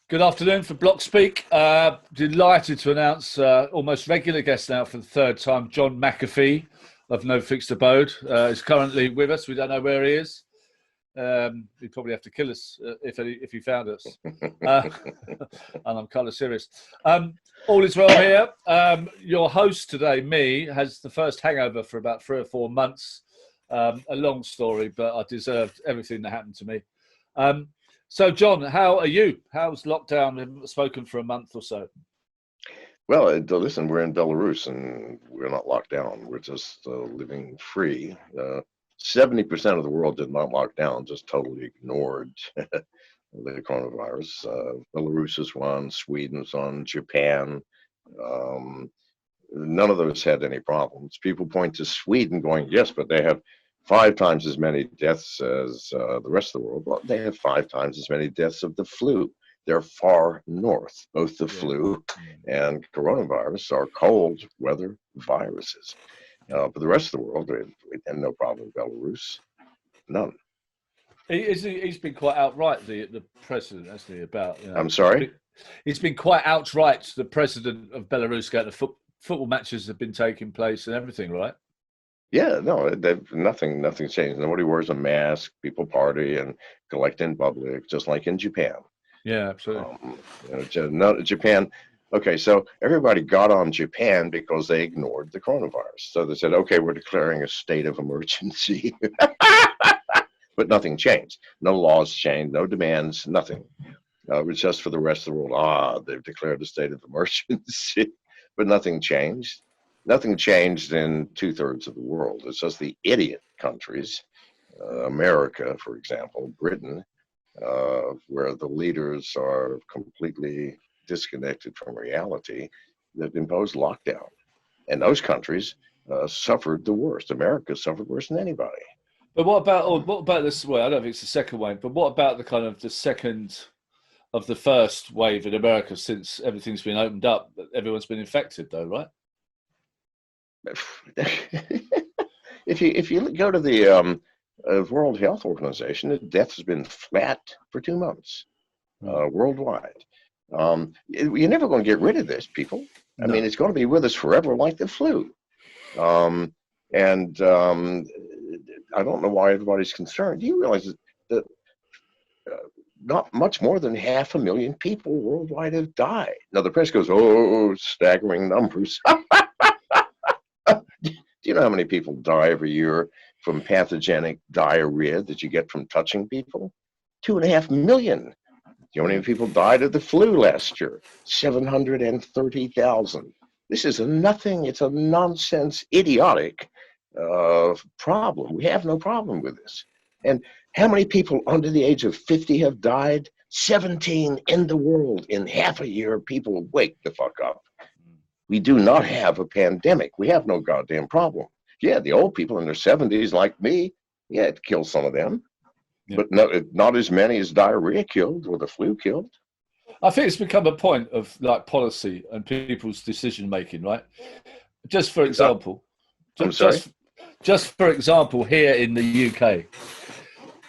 Good afternoon for Blockspeak. Delighted to announce almost regular guest now for the third time, John Mcafee of No Fixed Abode is currently with us. We don't know where he is. He'd probably have to kill us if he found us. And I'm kind of serious. All is well here. Your host today, me, has the first hangover for about 3 or 4 months. A long story, but I deserved everything that happened to me. So, John, how are you? How's lockdown? We haven't spoken for a month or so. Well, listen, we're in Belarus and we're not locked down. We're just living free. 70% of the world did not lock down, just totally ignored the coronavirus. Belarus is one, Sweden's one, Japan. None of those had any problems. People point to Sweden going, yes, but they have 5 times as many deaths as the rest of the world. Well, they have 5 times as many deaths of the flu. They're far north. Both the flu and coronavirus are cold weather viruses. But the rest of the world, we had no problem in Belarus. None. He's been quite outright, the president, hasn't he, about... I'm sorry? He's been quite outright, the president of Belarus, going to football matches have been taking place and everything, right? Yeah, no, nothing's changed. Nobody wears a mask. People party and collect in public, just like in Japan. Yeah, absolutely. Japan. Okay, so everybody got on Japan because they ignored the coronavirus. So they said, okay, we're declaring a state of emergency. But nothing changed. No laws changed, no demands, nothing. It was just for the rest of the world. They've declared a state of emergency. But nothing changed. Nothing changed in 2/3 of the world. It's just the idiot countries, America, for example, Britain, where the leaders are completely disconnected from reality, that imposed lockdown. And those countries suffered the worst. America suffered worse than anybody. But what about this? Well, I don't think it's the second wave, but what about the kind of the second of the first wave in America, since everything's been opened up? Everyone's been infected, though, right? If you go to the World Health Organization, the death has been flat for 2 months worldwide. You're never going to get rid of this, people. I mean, it's going to be with us forever, like the flu. I don't know why everybody's concerned. Do you realize that not much more than 500,000 people worldwide have died? Now, the press goes, oh, staggering numbers. Do you know how many people die every year from pathogenic diarrhea that you get from touching people? 2.5 million. Do you know how many people died of the flu last year? 730,000. This is it's a nonsense, idiotic problem. We have no problem with this. And how many people under the age of 50 have died? 17 in the world. In half a year, people wake the fuck up. We do not have a pandemic. We have no goddamn problem. Yeah, the old people in their 70s like me, yeah, it kills some of them. Yeah. But not as many as diarrhea killed or the flu killed. I think it's become a point of like policy and people's decision making, right? Just for example, just for example, here in the UK,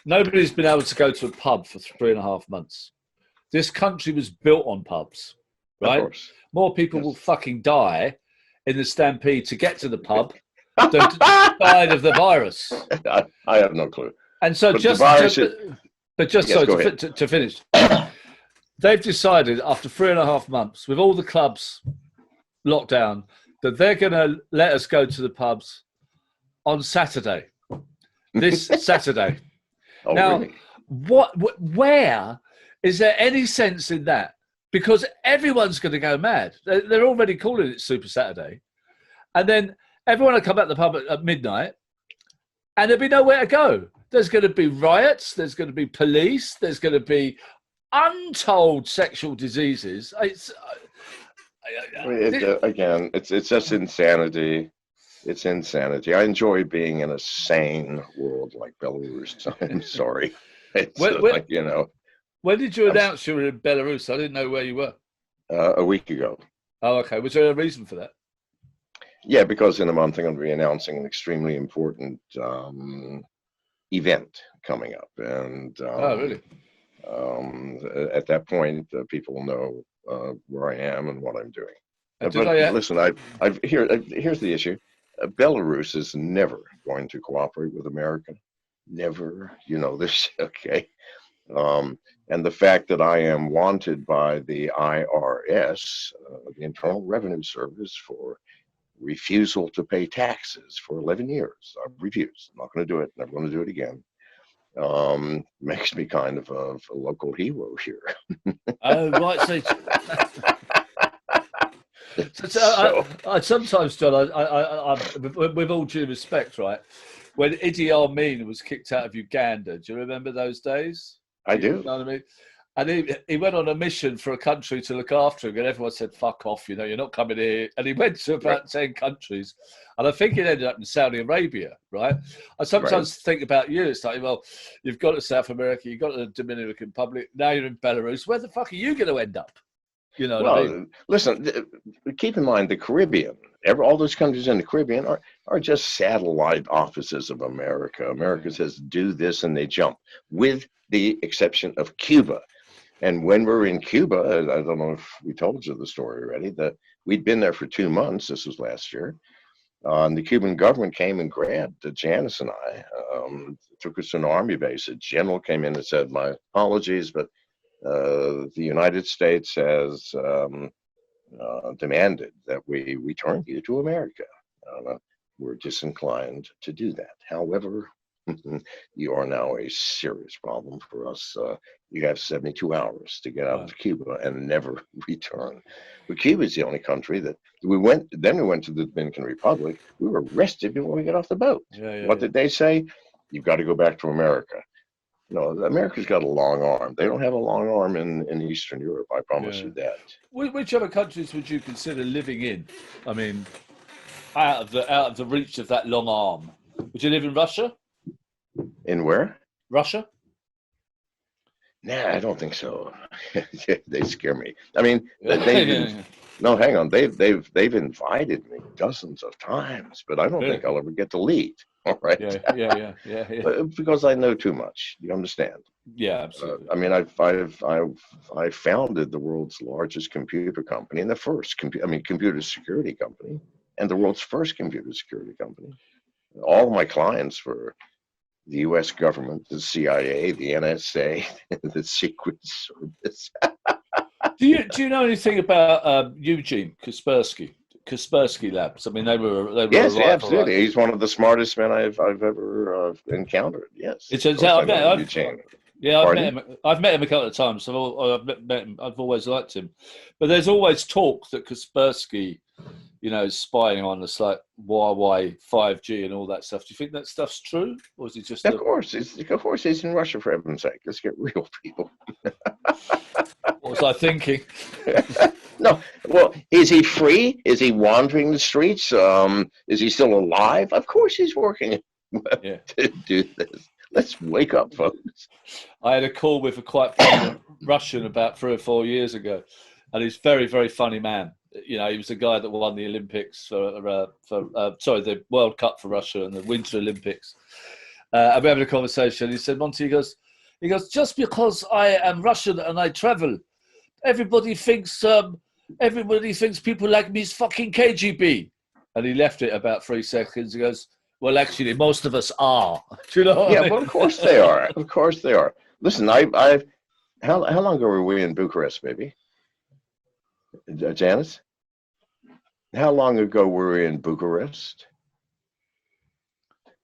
nobody's been able to go to a pub for 3.5 months. This country was built on pubs, right? Of course. More people will fucking die in the stampede to get to the pub than to die of the virus. I have no clue. And so to finish, they've decided after 3.5 months, with all the clubs locked down, that they're going to let us go to the pubs on Saturday, this Saturday. Oh, now, really? Where is there any sense in that? Because everyone's going to go mad. They're already calling it Super Saturday. And then everyone will come back to the pub at midnight and there'll be nowhere to go. There's going to be riots. There's going to be police. There's going to be untold sexual diseases. Again, it's just insanity. It's insanity. I enjoy being in a sane world like Belarus. I'm sorry. When did you announce you were in Belarus? I didn't know where you were. A week ago. Oh, okay. Was there a reason for that? Yeah, because in a month I'm going to be announcing an extremely important event coming up. And oh, really? At that point, people will know where I am and what I'm doing. And did But I? listen, here's the issue. Belarus is never going to cooperate with America. Never. You know this, okay? Um, and the fact that I am wanted by the IRS, the Internal Revenue Service, for refusal to pay taxes for 11 years. I've refused. I'm not going to do it. Never going to do it again. Makes me kind of a local hero here. Oh, right. So, So I sometimes, John, with all due respect, right? When Idi Amin was kicked out of Uganda, do you remember those days? I You do. know what I mean? And he went on a mission for a country to look after him, and everyone said, "Fuck off, you know, you're not coming here." And he went to Right. about 10 countries, and I think it ended up in Saudi Arabia, right? I Right. sometimes think about you. It's like, well, you've got to South America, you've got to the Dominican Republic, now you're in Belarus. Where the fuck are you going to end up? You know what I mean? Well, listen, keep in mind the Caribbean, all those countries in the Caribbean are just satellite offices of America. America says do this and they jump, with the exception of Cuba. And when we're in Cuba, I don't know if we told you the story already, that we'd been there for 2 months. This was last year. And the Cuban government came and grabbed Janice and I, took us to an army base. A general came in and said, "My apologies, but the United States has demanded that we return you to America. We're disinclined to do that. However, you are now a serious problem for us. You have 72 hours to get out Right. of Cuba and never return." But Cuba is the only country that we went. Then we went to the Dominican Republic. We were arrested before we got off the boat. Yeah, yeah, What yeah. did they say? You've got to go back to America. No, America's got a long arm. They don't have a long arm in Eastern Europe. I promise Yeah. you that. Which other countries would you consider living in? I mean, out of the reach of that long arm. Would you live in Russia? In where? Russia? Nah, I don't think so. They scare me. I mean, Yeah. no, hang on. They've invited me dozens of times, but I don't Really? think I'll ever get to lead. All right, Yeah. because I know too much. You understand? Yeah, absolutely. I mean, I founded the world's largest computer company and the first computer security company, and the world's first computer security company. All of my clients were the U.S. government, the CIA, the NSA, the Secret Service. Do you know anything about Eugene Kaspersky Labs? I mean, they were a Yes, rival, right? absolutely. He's one of the smartest men I've ever encountered. Yes, It's of course I I've know met, Eugene. I've met Pardon? him. I've met him a couple of times. I've met him. I've always liked him, but there's always talk that Kaspersky, is spying on us, like Huawei, 5G, and all that stuff. Do you think that stuff's true, or is it just Of course, he's in Russia, for heaven's sake. Let's get real, people. what was I thinking? No, well, is he free? Is he wandering the streets? Is he still alive? Of course, he's working Yeah, to do this. Let's wake up, folks. I had a call with a quite prominent Russian about 3 or 4 years ago, and he's a very, very funny man. He was the guy that won the Olympics sorry, the World Cup for Russia and the Winter Olympics. And we're having a conversation. He said, Monty, he goes, just because I am Russian and I travel, everybody thinks people like me is fucking KGB. And he left it about 3 seconds. He goes, well, actually, most of us are. Do you know what Yeah, I mean? well, of course they are. Of course they are. Listen, how long ago were we in Bucharest, baby? Janice? How long ago were we in Bucharest?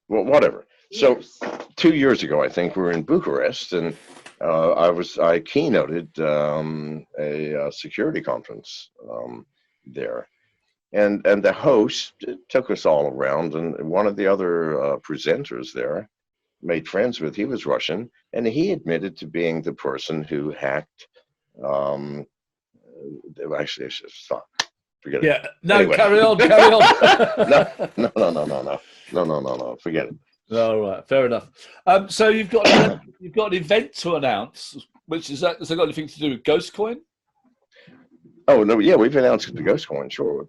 Well, whatever. So 2 years ago, I think we were in Bucharest, and I keynoted a security conference there, and the host took us all around, and one of the other presenters there made friends with. He was Russian, and he admitted to being the person who hacked. Um, Actually, I should stop. Forget it. Yeah. No, Anyway. carry on. No. Forget it. All right, fair enough. So you've got an event to announce, which has that got anything to do with Ghost Coin? Oh no, yeah, we've announced the Ghost coin. Sure,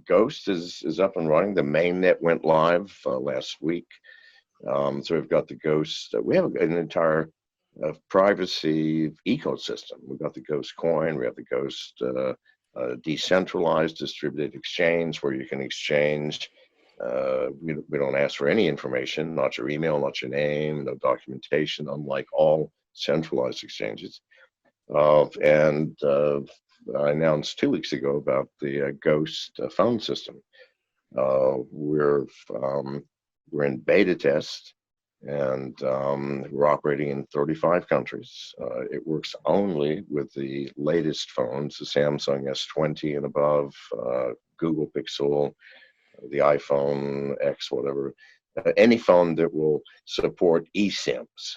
Ghost is up and running. The mainnet went live last week, so we've got the Ghost. We have an entire privacy ecosystem. We've got the Ghost coin, we have the Ghost decentralized distributed exchange where you can exchange. We don't ask for any information, not your email, not your name, no documentation, unlike all centralized exchanges. And I announced 2 weeks ago about the Ghost phone system. We're in beta test, and we're operating in 35 countries. It works only with the latest phones, the Samsung S20 and above, Google Pixel, the iPhone X, whatever. Any phone that will support eSIMs,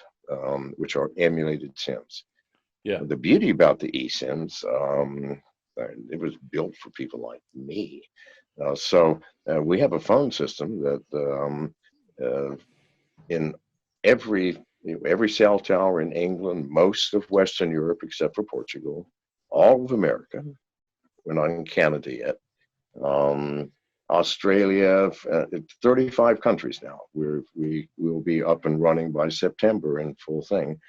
which are emulated SIMs. Yeah. The beauty about the eSIMs, it was built for people like me. So we have a phone system that in every cell tower in England, most of Western Europe except for Portugal, all of America, we're not in Canada yet, Australia, 35 countries now. We will be up and running by September in full thing.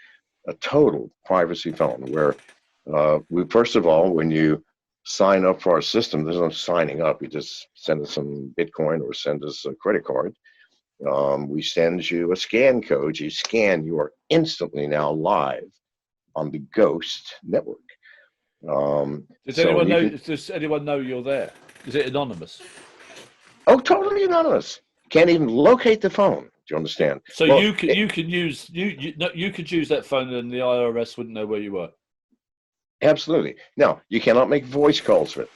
A total privacy phone where we, first of all, when you sign up for our system, there's no signing up. You just send us some Bitcoin or send us a credit card. We send you a scan code. You scan, you are instantly now live on the Ghost network. Does anyone know you're there? Is it anonymous? Oh, totally anonymous. Can't even locate the phone. Do you understand? So well, you could use that phone and the IRS wouldn't know where you were. Absolutely. Now you cannot make voice calls with it.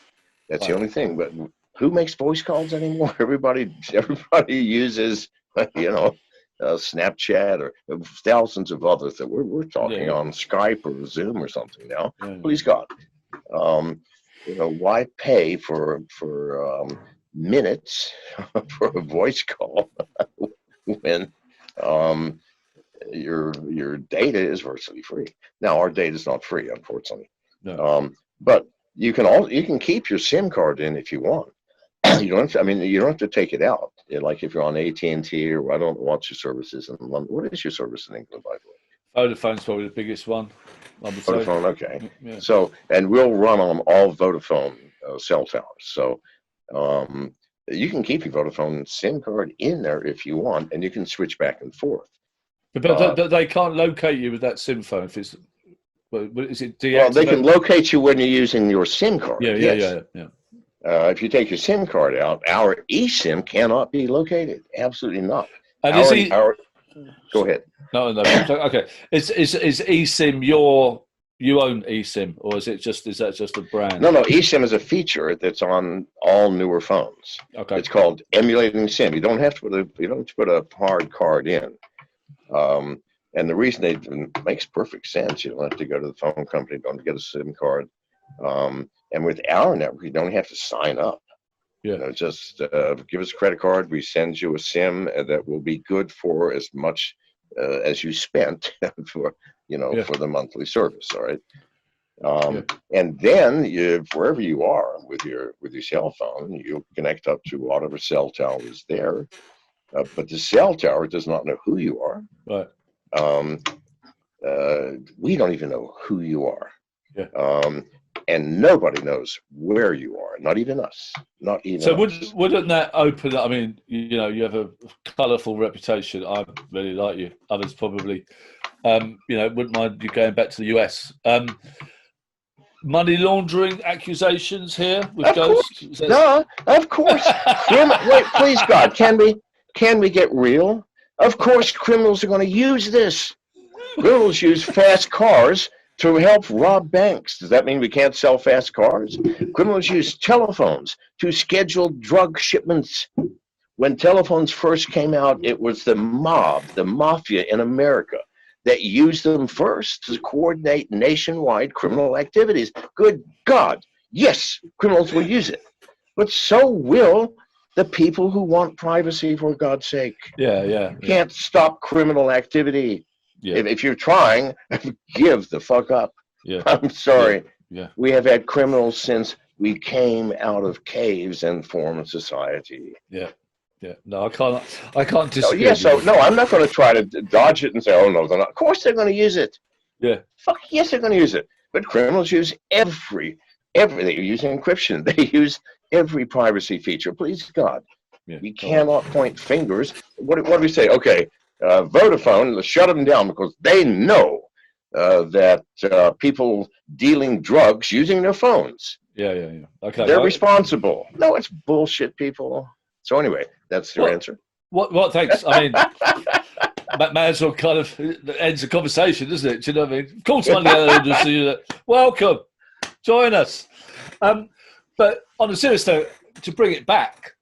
That's the only thing. But who makes voice calls anymore? Everybody uses, Snapchat or thousands of others that we're talking on Skype or Zoom or something now. Yeah. Please God, why pay for minutes for a voice call when your data is virtually free? Now our data is not free, unfortunately. No. But you can keep your SIM card in if you want. You don't have to take it out. Like if you're on AT&T or I don't know what your service is in London. What is your service in England, by the way? Vodafone's probably the biggest one. Vodafone, okay. Yeah. So, and we'll run on all Vodafone cell towers. So, you can keep your Vodafone SIM card in there if you want, and you can switch back and forth. But they can't locate you with that SIM phone if it's. Is it deactivated? Well, they can locate you when you're using your SIM card. Yeah. If you take your SIM card out, our eSIM cannot be located. Absolutely not. And go ahead. No. Okay. Is eSIM you own eSIM, or is that just a brand? No. eSIM is a feature that's on all newer phones. Okay. It's called emulating SIM. You don't have to put a hard card in. And the reason it makes perfect sense. You don't have to go to the phone company. Don't get a SIM card. And with our network, you don't have to sign up. Yeah. Just give us a credit card. We send you a SIM that will be good for as much as you spent for the monthly service. All right. And then wherever you are with your cell phone, you connect up to whatever cell tower is there. But the cell tower does not know who you are. Right. We don't even know who you are. Yeah. And nobody knows where you are, not even us. Not even so us. Wouldn't that open up? I mean, you have a colourful reputation. I really like you. Others probably, wouldn't mind you going back to the US. Money laundering accusations here with Ghost? No, of course. Wait, please God, can we get real? Of course, criminals are going to use this. Criminals use fast cars to help rob banks. Does that mean we can't sell fast cars? Criminals use telephones to schedule drug shipments. When telephones first came out, it was the mob, the mafia in America that used them first to coordinate nationwide criminal activities. Good God, yes, criminals will use it. But so will the people who want privacy, for God's sake. Yeah. You can't stop criminal activity. Yeah. If you're trying, give the fuck up. Yeah. I'm sorry. Yeah. We have had criminals since we came out of caves and formed society. Yeah. Yeah. No, I can't No, disagree. yeah, so no, I'm not going to try to dodge it and say, oh no, they're not. Of course they're going to use it. Yeah. Fuck yes, they're going to use it. But criminals use every. They use encryption. They use every privacy feature. Please God, Yeah. we cannot point fingers. What do we say? Okay, Vodafone, let's shut them down because they know that people dealing drugs using their phones. Yeah. Okay. They're responsible. No, it's bullshit, people. So anyway, that's your answer. What? Thanks. I mean, may as well kind of ends the conversation, doesn't it? Do you know what I mean? Of course, one of the other industry. Welcome, join us. But on a serious note, to bring it back,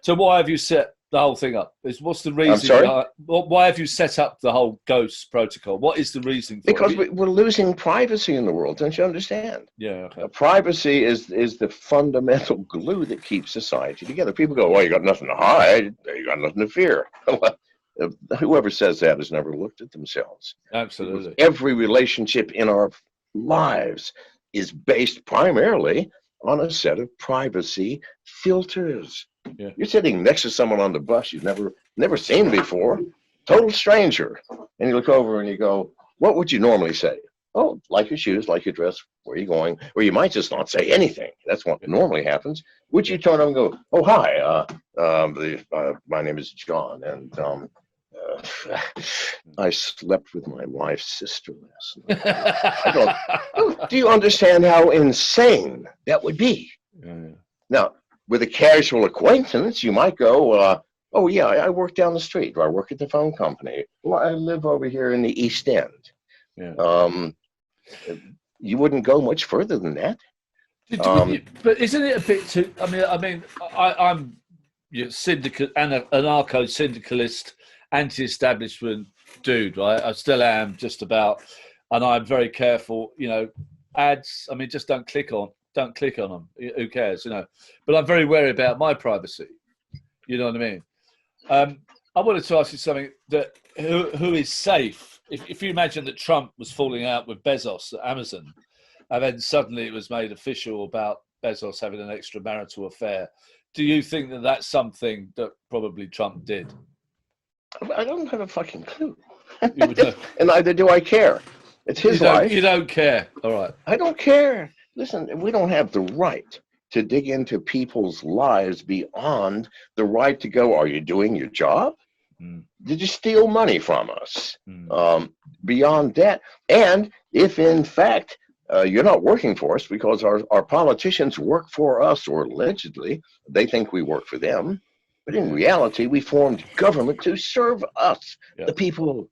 so why have you set the whole thing up? What's the reason? I'm sorry? Why have you set up the whole GHOST protocol? What is the reason for because it? we're losing privacy in the world. Don't you understand? Yeah. Okay. Privacy is the fundamental glue that keeps society together. People go, well, you got nothing to hide. You got nothing to fear. Whoever says that has never looked at themselves. Absolutely. Because every relationship in our lives is based primarily on a set of privacy filters. Yeah. You're sitting next to someone on the bus you've never seen before, total stranger, and you look over and you go, what would you normally say? Oh, like your shoes, like your dress, where are you going? Or you might just not say anything. That's what normally happens. Would you turn and go, oh, hi, my name is John, and I slept with my wife's sister last night. I go, oh, do you understand how insane that would be? Yeah. Now, with a casual acquaintance, you might go, oh, yeah, I work down the street, or I work at the phone company. Well, I live over here in the East End. Yeah. You wouldn't go much further than that. But isn't it a bit too? I'm syndicate, anarcho-syndicalist, anti-establishment dude, right? I still am, just about, and I'm very careful. You know, ads. I mean, just don't click on them. Who cares? You know. But I'm very wary about my privacy. You know what I mean? I wanted to ask you something that who is safe? If you imagine that Trump was falling out with Bezos at Amazon, and then suddenly it was made official about Bezos having an extramarital affair, do you think that that's something that probably Trump did? I don't have a fucking clue. You would know. And neither do I care. It's his life. You don't care. All right. I don't care. Listen, we don't have the right to dig into people's lives beyond the right to go, are you doing your job? Did you steal money from us? Beyond that, and if in fact you're not working for us because our politicians work for us, or allegedly they think we work for them, but in reality we formed government to serve us, the people.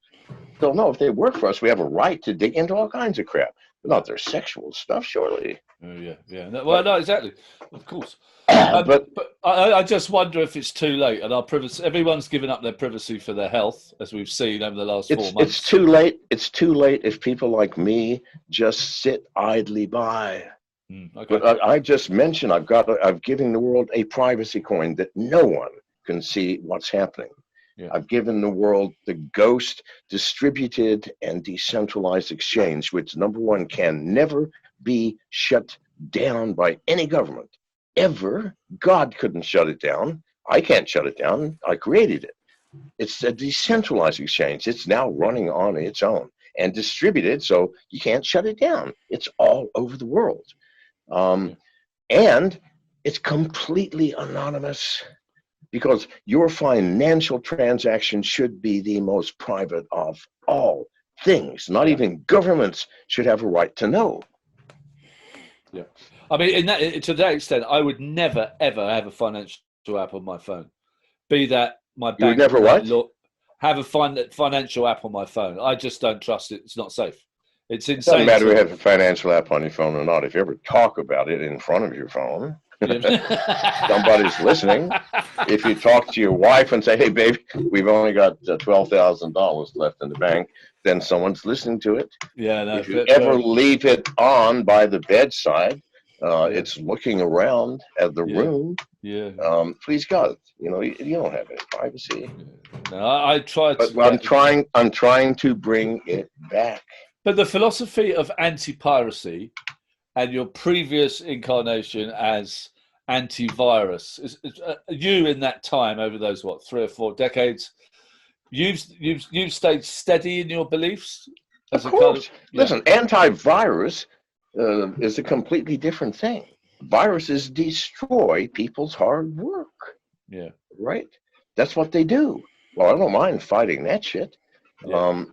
Don't know if they work for us. We have a right to dig into all kinds of crap, but not their sexual stuff, surely. Yeah. No, exactly. Of course. But I just wonder if it's too late, and our privacy. Everyone's given up their privacy for their health, as we've seen over the last 4 months. It's too late. It's too late if people like me just sit idly by. Okay. But I just mentioned I've given the world a privacy coin that no one can see what's happening. Yeah. I've given the world the GHOST distributed and decentralized exchange, which, number one, can never be shut down by any government. Ever. God couldn't shut it down. I can't shut it down. I created it. It's a decentralized exchange. It's now running on its own and distributed, so you can't shut it down. It's all over the world. And it's completely anonymous, because your financial transaction should be the most private of all things. Not even governments should have a right to know. Yeah. I mean, to that extent, I would never, ever have a financial app on my phone. Be that my bank. You would never what? Have a financial app on my phone. I just don't trust it. It's not safe. It's insane. It doesn't matter if you have a financial app on your phone or not. If you ever talk about it in front of your phone, somebody's listening. If you talk to your wife and say, hey, baby, we've only got $12,000 left in the bank, then someone's listening to it. Yeah. No, if you ever leave it on by the bedside, it's looking around at the room. Yeah. Please God, you don't have any privacy. No, I try to. But I'm trying to bring it back. But the philosophy of anti-piracy and your previous incarnation as antivirus. You in that time, over those 3 or 4 decades, you've stayed steady in your beliefs. Of course. Listen, antivirus is a completely different thing. Viruses destroy people's hard work. Yeah. Right? That's what they do. Well, I don't mind fighting that shit. Yeah.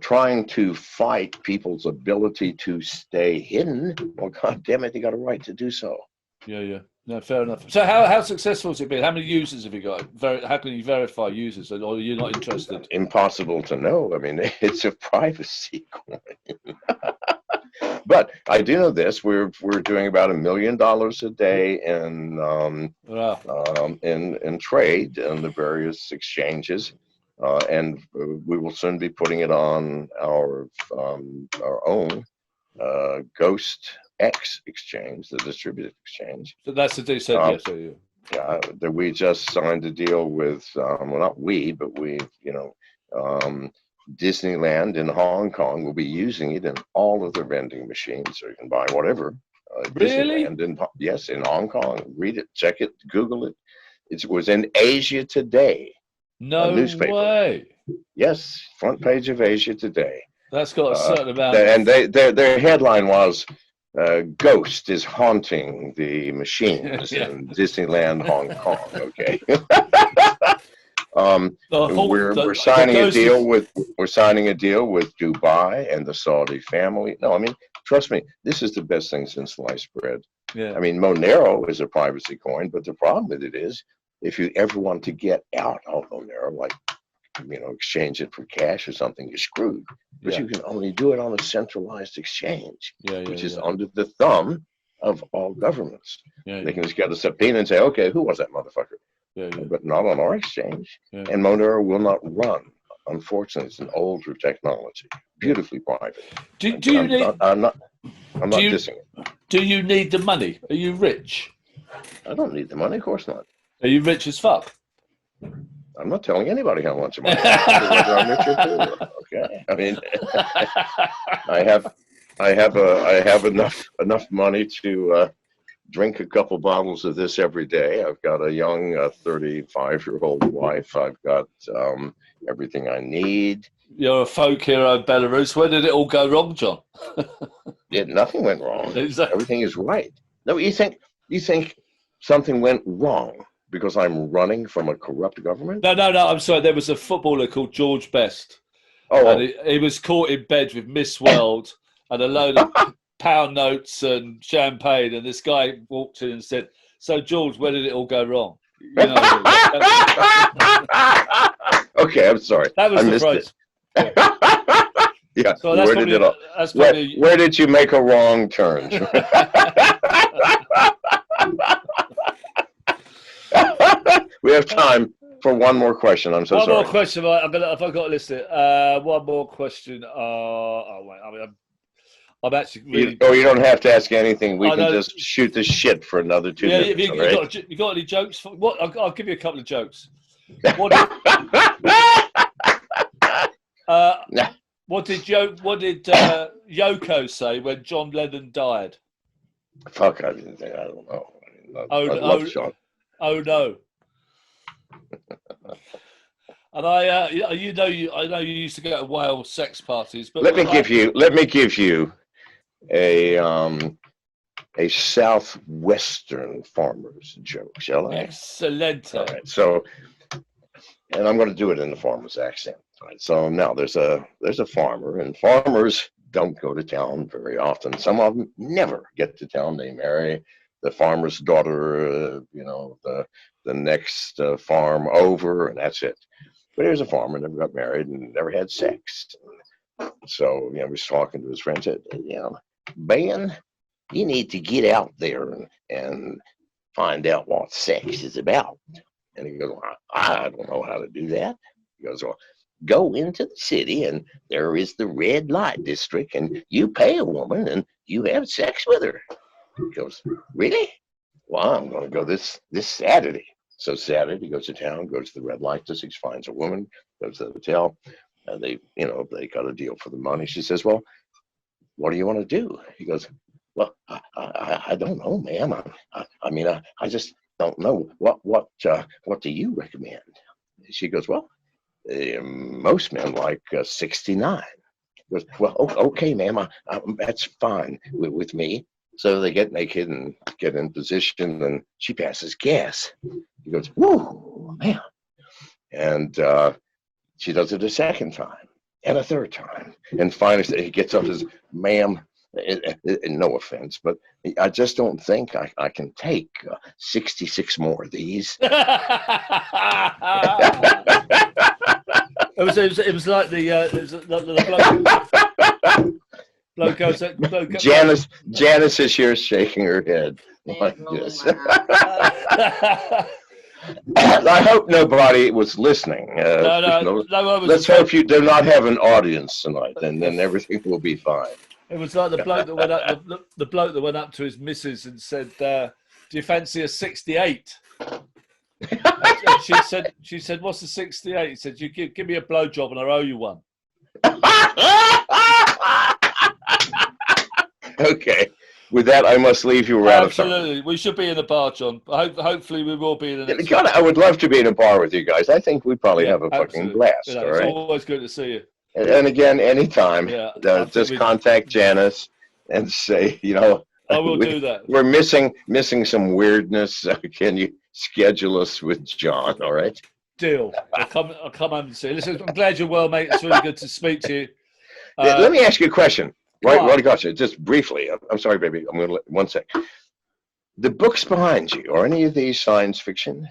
Trying to fight people's ability to stay hidden, well, God damn it, they got a right to do so. Yeah. No, fair enough. So how successful has it been? How many users have you got? How can you verify users, or are you not interested? Impossible to know. I mean, it's a privacy coin. But I do know this: we're doing about $1 million a day in trade in the various exchanges, and we will soon be putting it on our own Ghost X exchange, the distributed exchange. So that's the decent, yes. Yeah, that we just signed a deal with. Well, not we, but Disneyland in Hong Kong will be using it in all of their vending machines, so you can buy whatever. Really? Yes, in Hong Kong. Read it, check it, Google it. It was in Asia Today. No newspaper. Way. Yes, front page of Asia Today. That's got a certain amount. And their headline was, "Ghost is haunting the machines in Disneyland Hong Kong." Okay. We're signing a deal with Dubai and the Saudi family. No, I mean, trust me, this is the best thing since sliced bread. Yeah. I mean, Monero is a privacy coin, but the problem with it is, if you ever want to get out of Monero, like, exchange it for cash or something, you're screwed. But you can only do it on a centralized exchange, which is under the thumb of all governments. They can just get a subpoena and say, okay, who was that motherfucker? But not on our exchange. And Monero will not run. Unfortunately, it's an older technology, beautifully private. I'm not dissing it. Do you need the money? Are you rich? I don't need the money, of course not. Are you rich as fuck? I'm not telling anybody how much money I'm rich or poor. Okay, I mean, I have enough money to drink a couple bottles of this every day. I've got a young 35-year-old wife. I've got everything I need. You're a folk hero in Belarus. Where did it all go wrong, John? Nothing went wrong. Exactly. Everything is right. No, you think something went wrong because I'm running from a corrupt government? No. I'm sorry. There was a footballer called George Best. And he was caught in bed with Miss World and a load of pound notes and champagne, and this guy walked in and said, "So George, where did it all go wrong?" Okay, I'm sorry. That was the phrase. Yeah. So where did you make a wrong turn? We have time for one more question. I'm so sorry. One more question. I've got to list it. One more question. I'm actually really... you don't have to ask anything. We can just shoot the shit for another 2 minutes. You got any jokes? I'll give you a couple of jokes. What did Yoko say when John Lennon died? Fuck, I don't know. Oh no. And I know you used to go to whale sex parties, but let me give you a southwestern farmer's joke, shall I? Excellent. All right, so, and I'm going to do it in the farmer's accent. All right, so now there's a farmer, and farmers don't go to town very often. Some of them never get to town. They marry the farmer's daughter, the next farm over, and that's it. But here's a farmer, never got married and never had sex. So, he was talking to his friend, said, Ben, you need to get out there and find out what sex is about. And he goes, I don't know how to do that. He goes, well, go into the city and there is the red light district and you pay a woman and you have sex with her. He goes, really? Well, I'm going to go this Saturday. So Saturday, he goes to town, goes to the red light district, finds a woman, goes to the hotel. They got a deal for the money. She says, well, what do you want to do? He goes, well, I don't know, ma'am. I mean, I just don't know. What do you recommend? She goes, well, most men like 69. Goes, well, okay, ma'am, that's fine with me. So they get naked and get in position, and she passes gas. He goes, whoa, man. And she does it a second time and a third time. And finally, he gets up and says, ma'am, no offense, but I just don't think I can take 66 more of these. It was like Janice is here shaking her head like this. I hope nobody was listening. No, let's hope you do not have an audience tonight, and then everything will be fine. It was like the bloke that went up. The bloke that went up to his missus and said, "Do you fancy a 68?" And she said, "What's a 68?" He said, "You give me a blowjob and I owe you one." Okay. With that, I must leave you. Absolutely. We should be in a bar, John. Hopefully we will be in the next I would love to be in a bar with you guys. I think we probably have a fucking blast. All it's right? always good to see you. And again, anytime, just contact Janice and say, I will do that. We're missing some weirdness. Can you schedule us with John? All right. Deal. I'll come home and see you. Listen, I'm glad you're well, mate. It's really good to speak to you. Let me ask you a question. Right, gotcha. Just briefly. I'm sorry, baby. I'm going to one sec. The books behind you, are any of these science fiction?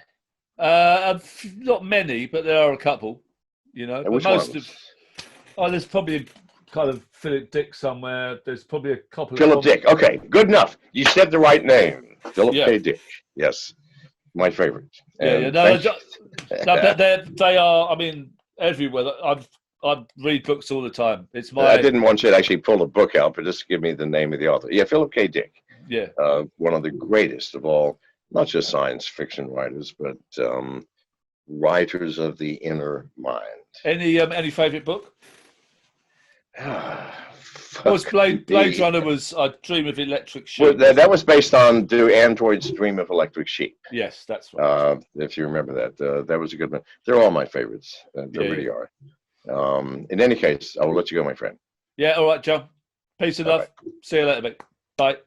Not many, but there are a couple. But which most ones? there's probably a kind of Philip Dick somewhere. There's probably a couple. Philip Dick. Okay, good enough. You said the right name. Philip K. Dick. Yes, my favorite. They are. I mean, everywhere. I read books all the time. It's my. I didn't want you to actually pull a book out, but just give me the name of the author. Yeah, Philip K. Dick. Yeah. One of the greatest of all, not just science fiction writers, but writers of the inner mind. Any favorite book? Was Blade Runner was I Dream of Electric Sheep. Well, that was based on Do Androids Dream of Electric Sheep? Yes, that's right. If you remember that. That was a good one. They're all my favorites. They really are. In any case, I will let you go, my friend. Yeah, all right, John. Peace and love. Right. See you later, mate. Bye.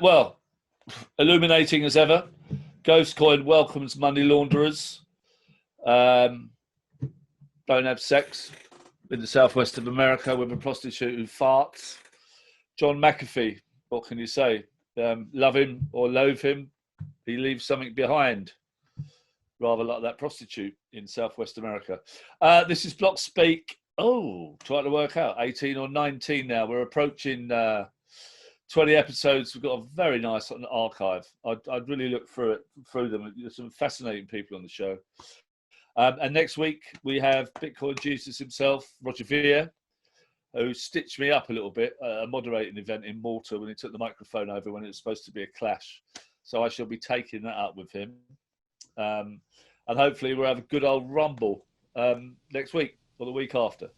Well, illuminating as ever. Ghost Coin welcomes money launderers. Don't have sex in the southwest of America with a prostitute who farts. John Mcafee, what can you say? Love him or loathe him, he leaves something behind. Rather like that prostitute in southwest America. This is Blockspeak. Trying to work out 18 or 19 now. We're approaching 20 episodes. We've got a very nice archive. I'd really look through them. There's some fascinating people on the show. And next week we have Bitcoin Jesus himself, Roger Vere, who stitched me up a little bit at a moderating event in Malta when he took the microphone over when it was supposed to be a clash. So I shall be taking that up with him. And hopefully we'll have a good old rumble next week or the week after.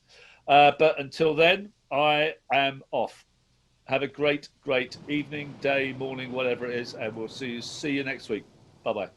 But until then, I am off. Have a great, great evening, day, morning, whatever it is, and we'll see you next week. Bye-bye.